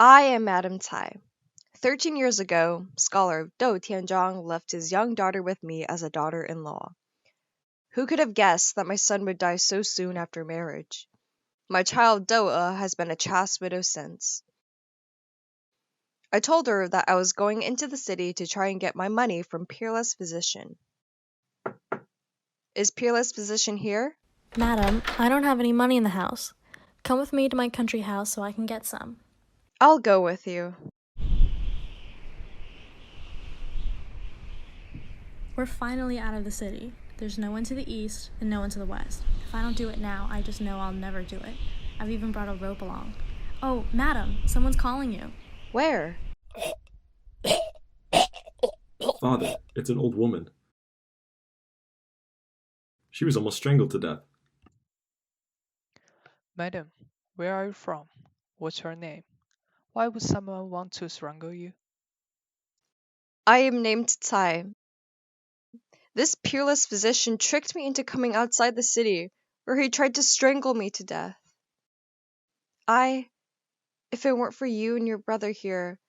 I am Madam Tai. 13 years ago, scholar Dou E left his young daughter with me as a daughter-in-law. Who could have guessed that my son would die so soon after marriage? My child Dou E has been a chaste widow since. I told her that I was going into the city to try and get my money from Peerless Physician. Is Peerless Physician here? Madam, I don't have any money in the house. Come with me to my country house so I can get some. I'll go with you. We're finally out of the city. There's no one to the east and no one to the west. If I don't do it now, I just know I'll never do it. I've even brought a rope along. Oh, madam, someone's calling you. Where? Father, it's an old woman. She was almost strangled to death. Madam, where are you from? What's your name? Why would someone want to strangle you? I am named Tai. This Peerless Physician tricked me into coming outside the city, where he tried to strangle me to death. If it weren't for you and your brother here,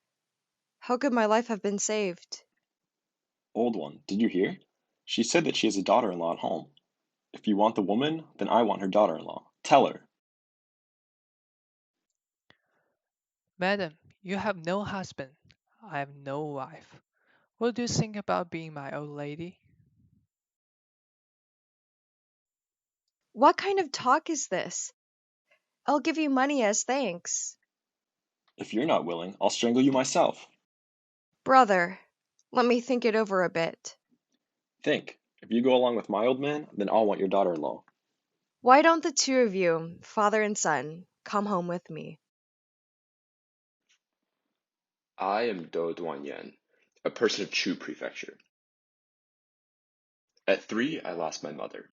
how could my life have been saved? Old one, did you hear? She said that she has a daughter-in-law at home. If you want the woman, then I want her daughter-in-law. Tell her. Madam, you have no husband. I have no wife. What do you think about being my old lady? What kind of talk is this? I'll give you money as thanks. If you're not willing, I'll strangle you myself. Brother, let me think it over a bit. Think, if you go along with my old man, then I'll want your daughter-in-law. Why don't the two of you, father and son, come home with me? I am Dou Duanyan, a person of Chu Prefecture. At 3, I lost my mother.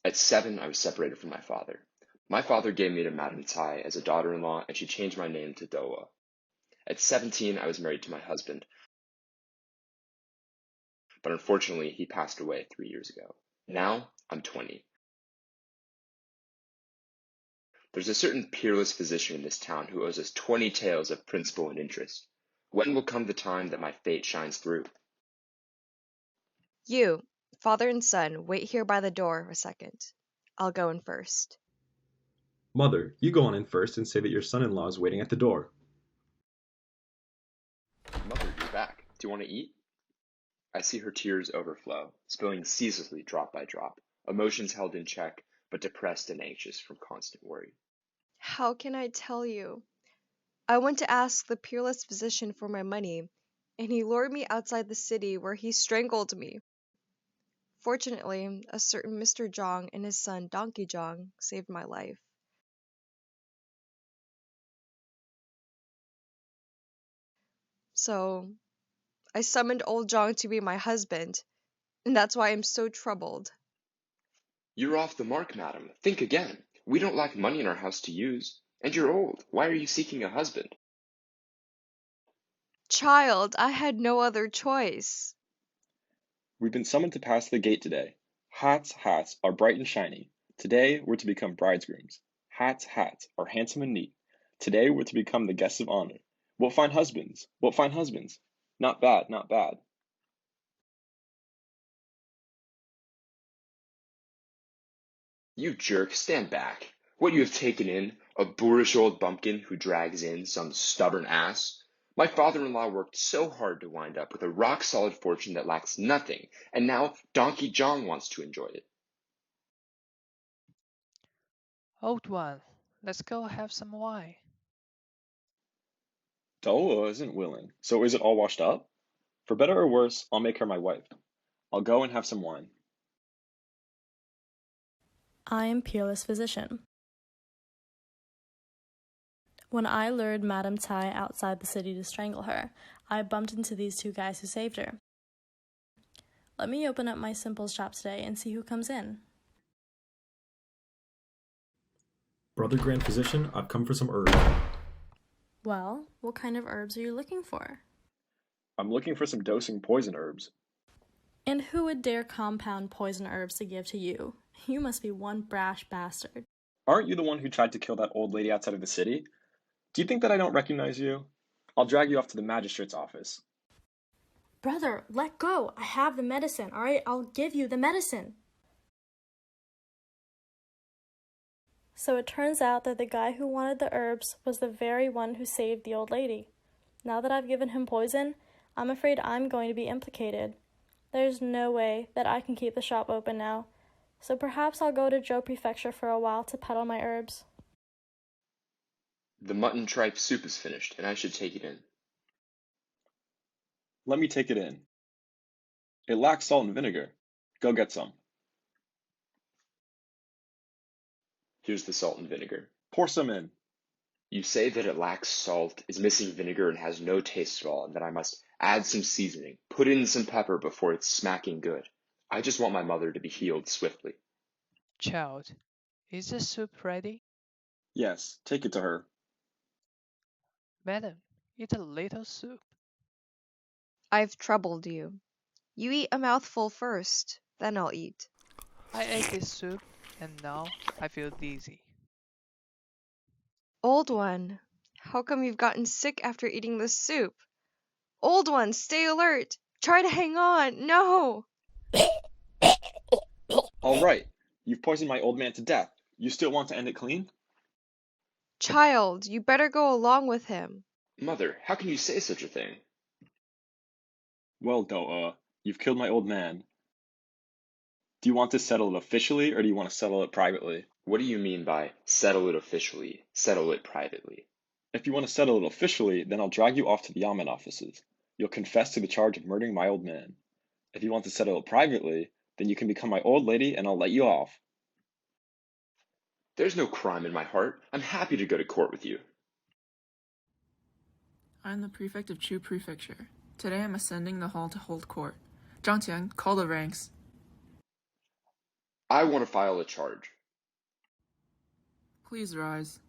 At 7, I was separated from my father. My father gave me to Madame Tai as a daughter-in-law, and she changed my name to Dou E. At 17, I was married to my husband, but unfortunately, he passed away 3 years ago. Now, I'm 20. There's a certain peerless physician in this town who owes us 20 taels of principal and interest. When will come the time that my fate shines through? You, father and son, wait here by the door a second. I'll go in first. Mother, you go on in first and say that your son-in-law is waiting at the door. Mother, you're back. Do you want to eat? I see her tears overflow, spilling ceaselessly drop by drop, emotions held in check, but depressed and anxious from constant worry. How can I tell you? I went to ask the Peerless Physician for my money, and he lured me outside the city where he strangled me. Fortunately, a certain Mr. Zhang and his son Donkey Zhang saved my life. So, I summoned old Zhang to be my husband, and that's why I'm so troubled. You're off the mark, madam. Think again. We don't lack money in our house to use. And you're old. Why are you seeking a husband? Child, I had no other choice. We've been summoned to pass the gate today. Hats are bright and shiny. Today we're to become bridegrooms. Hats are handsome and neat. Today we're to become the guests of honor. We'll find husbands. We'll find husbands. Not bad, not bad. You jerk, stand back. What you have taken in, a boorish old bumpkin who drags in some stubborn ass? My father-in-law worked so hard to wind up with a rock-solid fortune that lacks nothing, and now Donkey John wants to enjoy it. Old one, let's go have some wine. Dou isn't willing. So is it all washed up? For better or worse, I'll make her my wife. I'll go and have some wine. I am Peerless Physician. When I lured Madame Tai outside the city to strangle her, I bumped into these two guys who saved her. Let me open up my simple shop today and see who comes in. Brother Grand Physician, I've come for some herbs. Well, what kind of herbs are you looking for? I'm looking for some dosing poison herbs. And who would dare compound poison herbs to give to you? You must be one brash bastard. Aren't you the one who tried to kill that old lady outside of the city? Do you think that I don't recognize you? I'll drag you off to the magistrate's office. Brother, let go. I have the medicine, all right? I'll give you the medicine. So it turns out that the guy who wanted the herbs was the very one who saved the old lady. Now that I've given him poison, I'm afraid I'm going to be implicated. There's no way that I can keep the shop open now, so perhaps I'll go to Zhou Prefecture for a while to peddle my herbs. The mutton tripe soup is finished, and I should take it in. Let me take it in. It lacks salt and vinegar. Go get some. Here's the salt and vinegar. Pour some in. You say that it lacks salt, is missing vinegar, and has no taste at all, and that I must add some seasoning, put in some pepper before it's smacking good. I just want my mother to be healed swiftly. Child, is the soup ready? Yes, take it to her. Madam, eat a little soup. I've troubled you. You eat a mouthful first, then I'll eat. I ate this soup, and now I feel dizzy. Old one, how come you've gotten sick after eating this soup? Old one, stay alert! Try to hang on! No! All right, you've poisoned my old man to death. You still want to end it clean? Child, you better go along with him. Mother, how can you say such a thing? Well, Dou E, you've killed my old man. Do you want to settle it officially, or do you want to settle it privately? What do you mean by settle it officially, settle it privately? If you want to settle it officially, then I'll drag you off to the Yamen offices. You'll confess to the charge of murdering my old man. If you want to settle it privately, then you can become my old lady and I'll let you off. There's no crime in my heart. I'm happy to go to court with you. I'm the prefect of Chu Prefecture. Today I'm ascending the hall to hold court. Zhangqian, call the ranks. I want to file a charge. Please rise.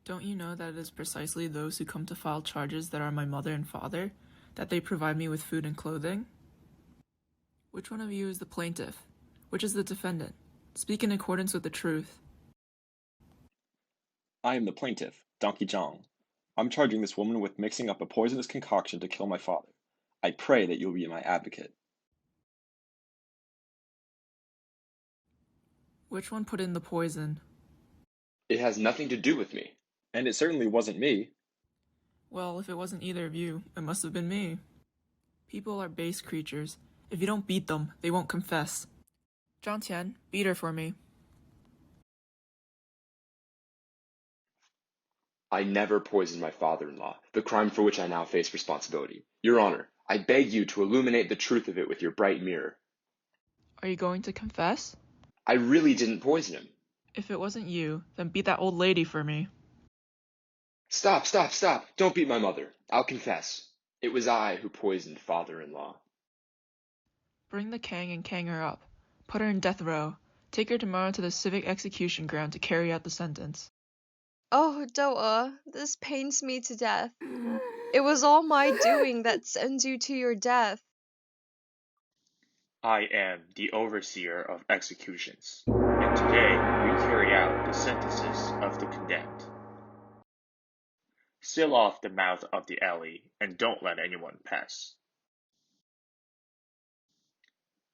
Don't you know that it is precisely those who come to file charges that are my mother and father, that they provide me with food and clothing? Which one of you is the plaintiff? Which is the defendant? Speak in accordance with the truth. I am the plaintiff, Donkey Zhang. I'm charging this woman with mixing up a poisonous concoction to kill my father. I pray that you'll be my advocate. Which one put in the poison? It has nothing to do with me. And it certainly wasn't me. Well, if it wasn't either of you, it must have been me. People are base creatures. If you don't beat them, they won't confess. Zhangqian, beat her for me. I never poisoned my father-in-law, the crime for which I now face responsibility. Your Honor, I beg you to illuminate the truth of it with your bright mirror. Are you going to confess? I really didn't poison him. If it wasn't you, then beat that old lady for me. Stop, stop, stop. Don't beat my mother. I'll confess. It was I who poisoned father-in-law. Bring the Kang and Kang her up. Put her in death row. Take her tomorrow to the civic execution ground to carry out the sentence. Oh, Dou E, this pains me to death. It was all my doing that sends you to your death. I am the overseer of executions, and today we carry out the sentences of the condemned. Seal off the mouth of the alley and don't let anyone pass.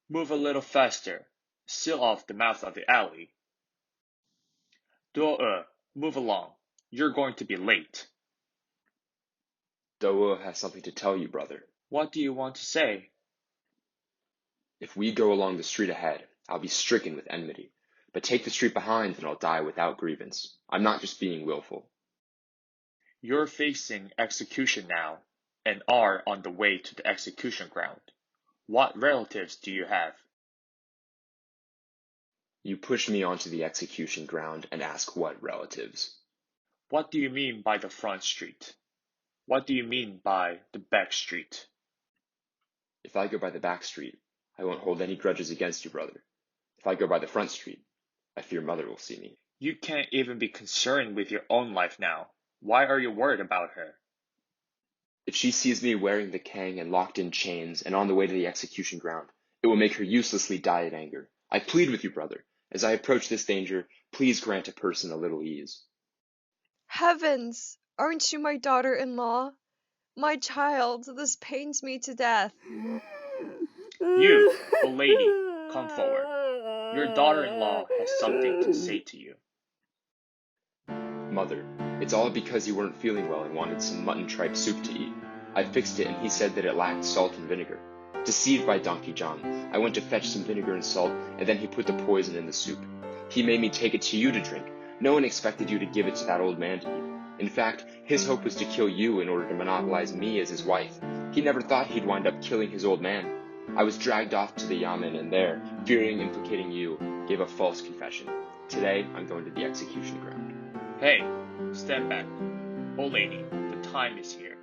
Move a little faster. Seal off the mouth of the alley. Dou E, move along. You're going to be late. Dou E has something to tell you, brother. What do you want to say? If we go along the street ahead, I'll be stricken with enmity. But take the street behind and I'll die without grievance. I'm not just being willful. You're facing execution now, and are on the way to the execution ground. What relatives do you have? You push me onto the execution ground and ask what relatives. What do you mean by the front street? What do you mean by the back street? If I go by the back street, I won't hold any grudges against you, brother. If I go by the front street, I fear mother will see me. You can't even be concerned with your own life now. Why are you worried about her? If she sees me wearing the Kang and locked in chains and on the way to the execution ground, it will make her uselessly die of anger. I plead with you, brother. As I approach this danger, please grant a person a little ease. Heavens! Aren't you my daughter-in-law? My child, this pains me to death. You, old lady, come forward. Your daughter-in-law has something to say to you. Mother, it's all because you weren't feeling well and wanted some mutton tripe soup to eat. I fixed it and he said that it lacked salt and vinegar. Deceived by Donkey John, I went to fetch some vinegar and salt, and then he put the poison in the soup. He made me take it to you to drink. No one expected you to give it to that old man to eat. In fact, his hope was to kill you in order to monopolize me as his wife. He never thought he'd wind up killing his old man. I was dragged off to the yamen and there, fearing implicating you, gave a false confession. Today, I'm going to the execution ground. Hey, stand back. Old lady, the time is here.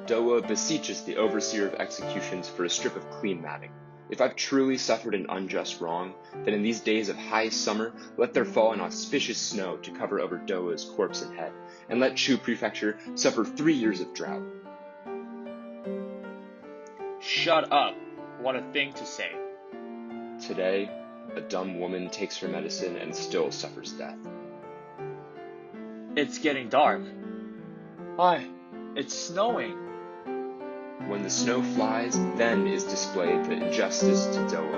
Dou E beseeches the overseer of executions for a strip of clean matting. If I've truly suffered an unjust wrong, then in these days of high summer, let there fall an auspicious snow to cover over Dou E's corpse and head, and let Chu Prefecture suffer 3 years of drought. Shut up. What a thing to say. Today, a dumb woman takes her medicine and still suffers death. It's getting dark. Why, it's snowing. When the snow flies, then is displayed the injustice to Dou E.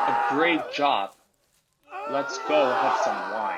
A great job. Let's go have some wine.